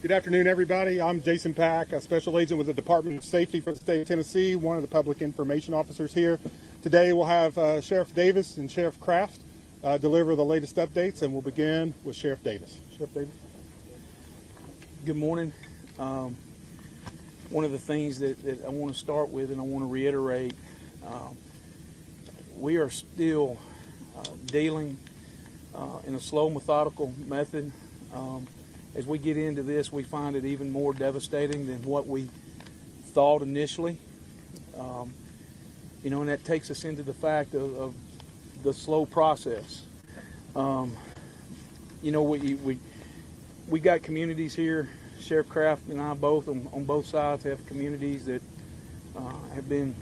Good afternoon, everybody. I'm Jason Pack, a special agent with the Department of Safety for the state of Tennessee, one of the public information officers here. Today we'll have Sheriff Davis and Sheriff Kraft deliver the latest updates, and we'll begin with Sheriff Davis. Sheriff Davis. Good morning. One of the things that I want to start with and I want to reiterate, we are still dealing in a slow, methodical method. As we get into this, we find it even more devastating than what we thought initially. And that takes us into the fact of the slow process. We got communities here. Sheriff Kraft and I both on both sides have communities that have been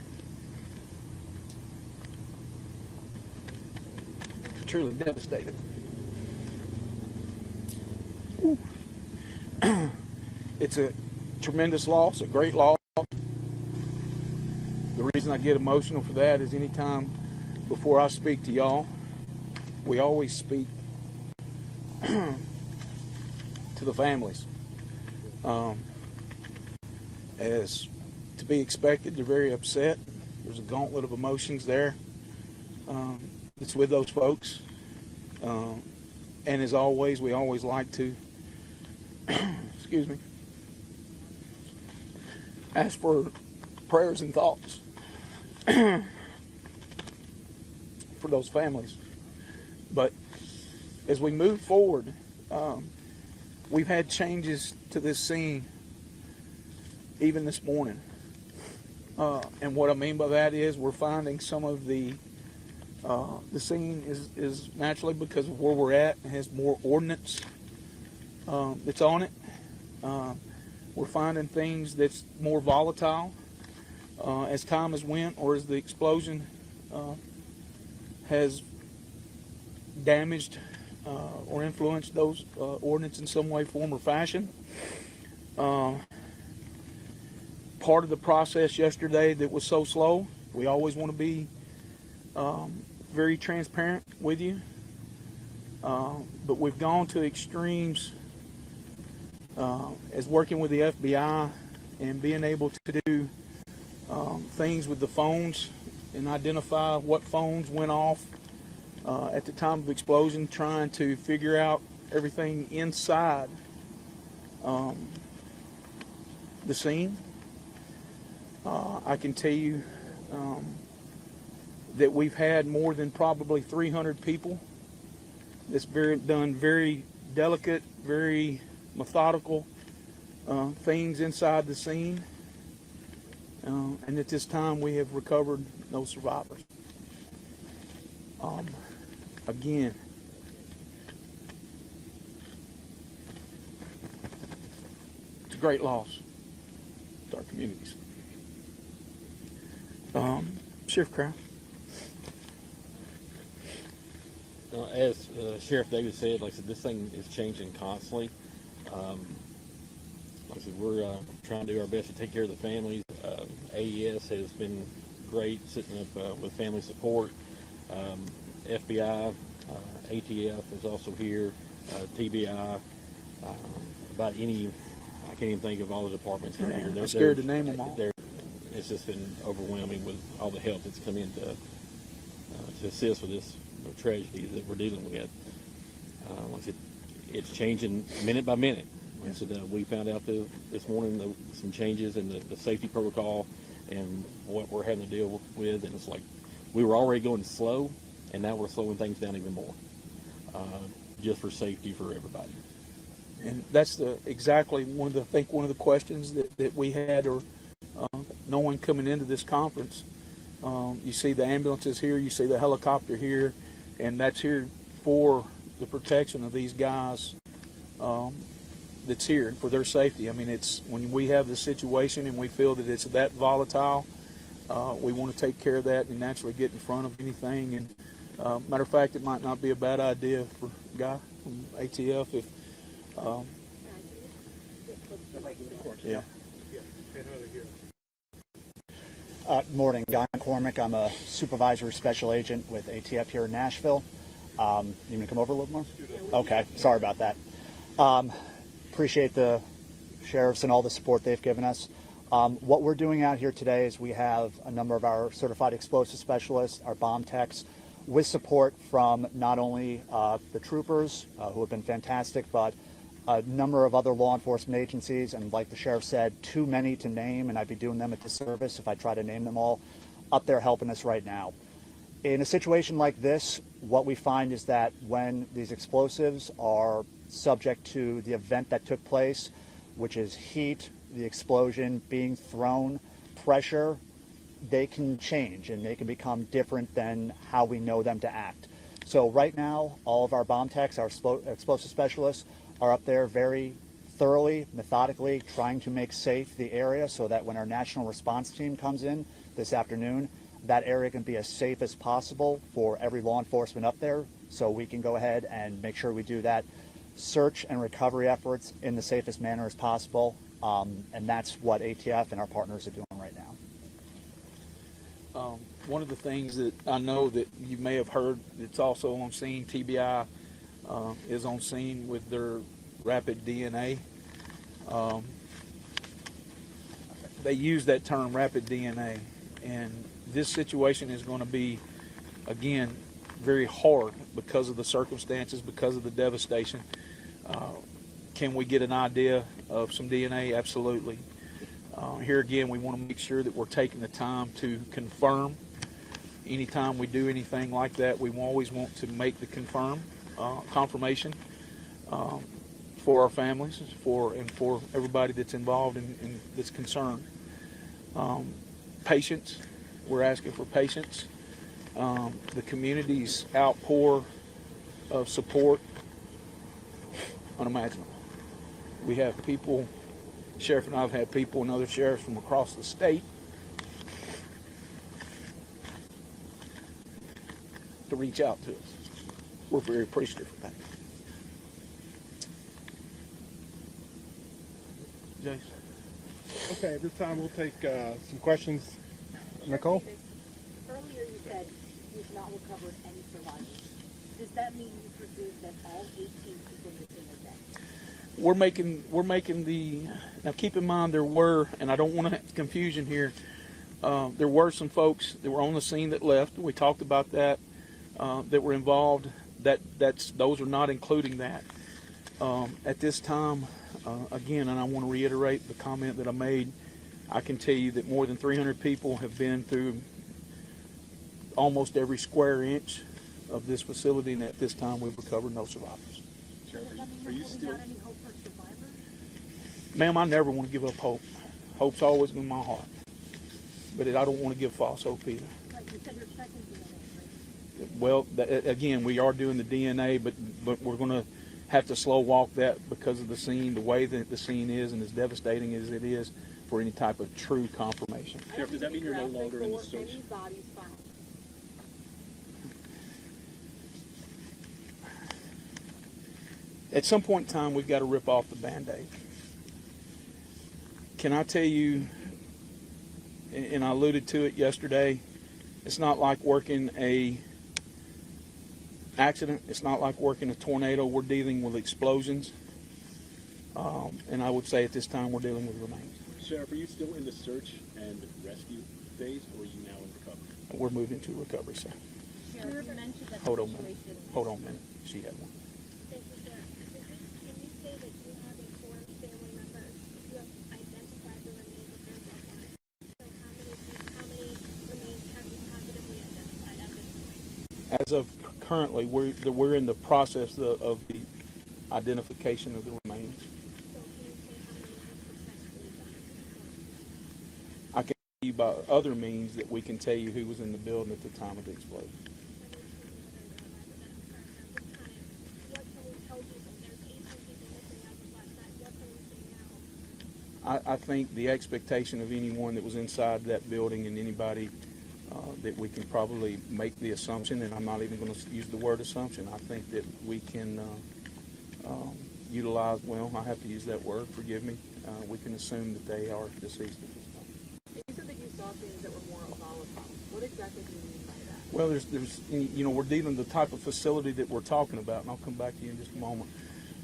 truly devastated. It's a tremendous loss, a great loss. The reason I get emotional for that is anytime before I speak to y'all, we always speak to the families. As to be expected, they're very upset. There's a gauntlet of emotions there. It's with those folks. And as always, we always like to excuse me, ask for prayers and thoughts for those families. But as we move forward, we've had changes to this scene even this morning. And what I mean by that is we're finding some of the scene is naturally, because of where we're at, has more ordnance that's on it. We're finding things that's more volatile as time has went, or as the explosion has damaged or influenced those ordnance in some way, form, or fashion. Part of the process yesterday that was so slow, we always want to be very transparent with you, but we've gone to extremes as working with the FBI and being able to do things with the phones and identify what phones went off at the time of explosion, trying to figure out everything inside the scene. I can tell you that we've had more than probably 300 people that's done very delicate, very methodical things inside the scene. And at this time we have recovered no survivors. Again, it's a great loss to our communities. Sheriff Kraft. As Sheriff Davis said, like I said, this thing is changing constantly. Like I said, we're trying to do our best to take care of the families. AES has been great, sitting up with family support. FBI, ATF is also here, TBI, about any, I can't even think of all the departments that are here. I'm scared to name them all. It's just been overwhelming with all the help that's come in to assist with this tragedy that we're dealing with. Like I said, it's changing minute by minute. Like I said, we found out this morning some changes in the safety protocol and what we're having to deal with, and it's like we were already going slow, and now we're slowing things down even more, just for safety for everybody. And that's exactly one of the questions that we had, or knowing coming into this conference. You see the ambulances here, you see the helicopter here, and that's here for the protection of these guys that's here, for their safety. I mean, it's when we have the situation and we feel that it's that volatile, we want to take care of that and naturally get in front of anything. And matter of fact, it might not be a bad idea for a guy from ATF if yeah. Morning, Guy McCormick. I'm a supervisor special agent with ATF here in Nashville. You want me to come over a little more? Okay, sorry about that. Appreciate the sheriffs and all the support they've given us. What we're doing out here today is we have a number of our certified explosive specialists, our bomb techs, with support from not only the troopers, who have been fantastic, but a number of other law enforcement agencies. And like the sheriff said, too many to name, and I'd be doing them a disservice if I try to name them all, up there helping us right now. In a situation like this, what we find is that when these explosives are subject to the event that took place, which is heat, the explosion, being thrown, pressure, they can change and they can become different than how we know them to act. So right now, all of our bomb techs, our explosive specialists, are up there very thoroughly, methodically, trying to make safe the area so that when our national response team comes in this afternoon, that area can be as safe as possible for every law enforcement up there, so we can go ahead and make sure we do that search and recovery efforts in the safest manner as possible. And that's what ATF and our partners are doing right now. One of the things that I know that you may have heard that's also on scene, TBI is on scene with their rapid DNA. They use that term, rapid DNA, and this situation is going to be, again, very hard because of the circumstances, because of the devastation. Can we get an idea of some DNA? Absolutely. Here again, we want to make sure that we're taking the time to confirm. Anytime we do anything like that, we always want to make the confirmation for our families, for everybody that's involved and that's concerned. Patience. We're asking for patience. The community's outpour of support, unimaginable. We have people, Sheriff and I have had people and other sheriffs from across the state to reach out to us. We're very appreciative of that. Jason? Okay, at this time we'll take some questions. Nicole? Earlier you said you've not recovered any survivors. Does that mean you presume that all 18 people missing are dead? We're making the, now keep in mind there were, and I don't want to have confusion here, there were some folks that were on the scene that left. We talked about that, that were involved. Those are not including that. At this time, again, and I want to reiterate the comment that I made, I can tell you that more than 300 people have been through almost every square inch of this facility, and at this time we've recovered no survivors. Sheriff, are you still... Without any hope for survivors? Ma'am, I never want to give up hope. Hope's always been in my heart. But I don't want to give false hope either. Like you said, you're checking DNA, right? Well, again, we are doing the DNA, but we're going to have to slow walk that because of the scene, the way that the scene is, and as devastating as it is, for any type of true confirmation. Sheriff, does that mean you're no longer in the search? Any bodies found? At some point in time, we've got to rip off the Band-Aid. Can I tell you, and I alluded to it yesterday, it's not like working a accident. It's not like working a tornado. We're dealing with explosions. And I would say at this time we're dealing with remains. Sheriff, are you still in the search and rescue phase, or are you now in recovery? We're moving to recovery, sir. Sheriff, you mentioned that Hold on a the minute. situation... Hold on a minute. She had one. Thank you, sir. Can you say that you have informed family members who have identified the remains of their loved ones? So how many remains have you positively identified at this point? As of currently, we're in the process of the identification of the remains. So can you say how many have successfully done at this point? I can tell you by other means that we can tell you who was in the building at the time of the explosion. What can we tell people? There's 18 people missing as of last night. What can we say now? I think the expectation of anyone that was inside that building and anybody that we can probably make the assumption, and I'm not even going to use the word assumption, I think that we can utilize, well, I have to use that word, forgive me, we can assume that they are deceased at this time. You said that you saw things that were more volatile. What exactly do you mean by that? Well, there's, you know, we're dealing with the type of facility that we're talking about, and I'll come back to you in just a moment.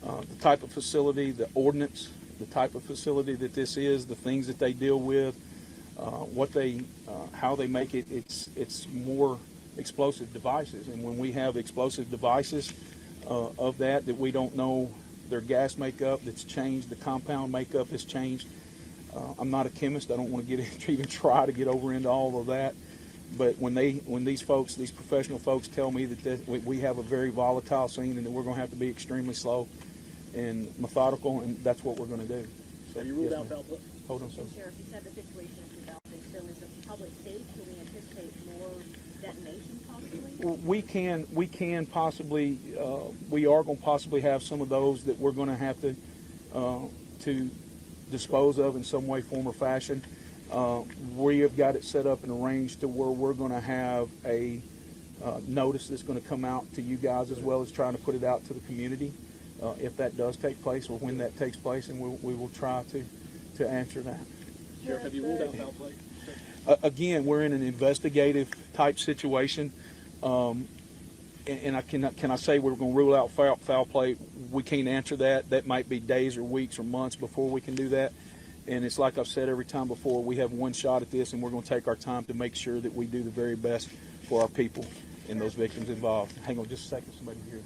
The type of facility, the ordnance, the type of facility that this is, the things that they deal with, how they make it. It's more explosive devices, and when we have explosive devices of that we don't know their gas makeup that's changed, the compound makeup has changed. I'm not a chemist. I don't want to get into, even try to get over into all of that. But when these professional folks tell me that we have a very volatile scene and that we're going to have to be extremely slow and methodical, and that's what we're going to do. So, Have you ruled yes, out ma'am. foul play? Hold on, sir. Sheriff, you said the situation is developing, so is the public safe? Can we anticipate more detonation possibly? We can possibly, we are going to possibly have some of those that we're going to have to dispose of in some way, form, or fashion. We have got it set up and arranged to where we're going to have a notice that's going to come out to you guys, as well as trying to put it out to the community if that does take place or when that takes place, and we will try to answer that. Sheriff, have you ruled out foul play? Again, we're in an investigative type situation, and can I say we're going to rule out foul play? We can't answer that. That might be days or weeks or months before we can do that. And it's like I've said every time before, we have one shot at this, and we're going to take our time to make sure that we do the very best for our people and those victims involved. Hang on just a second, somebody here.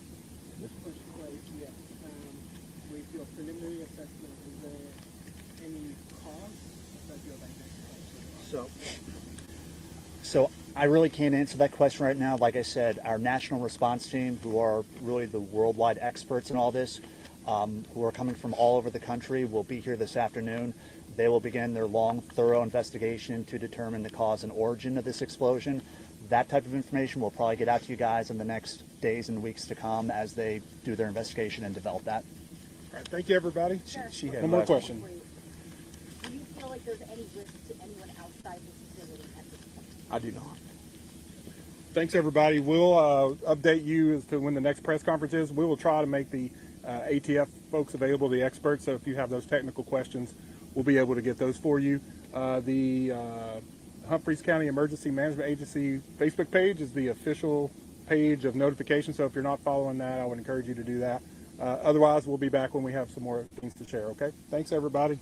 With your preliminary assessment, is there any cause that you have identified? So I really can't answer that question right now. Like I said, our national response team, who are really the worldwide experts in all this, who are coming from all over the country, will be here this afternoon. They will begin their long, thorough investigation to determine the cause and origin of this explosion. That type of information will probably get out to you guys in the next days and weeks to come as they do their investigation and develop that. All right, thank you, everybody. She had One more last question. Do you feel like there's any risk to anyone outside the facility at this point? I do not. Thanks, everybody. We'll update you as to when the next press conference is. We will try to make the ATF folks available, the experts, so if you have those technical questions, we'll be able to get those for you. The Humphreys County Emergency Management Agency Facebook page is the official page of notification, so if you're not following that, I would encourage you to do that. Otherwise, we'll be back when we have some more things to share, okay? Thanks, everybody.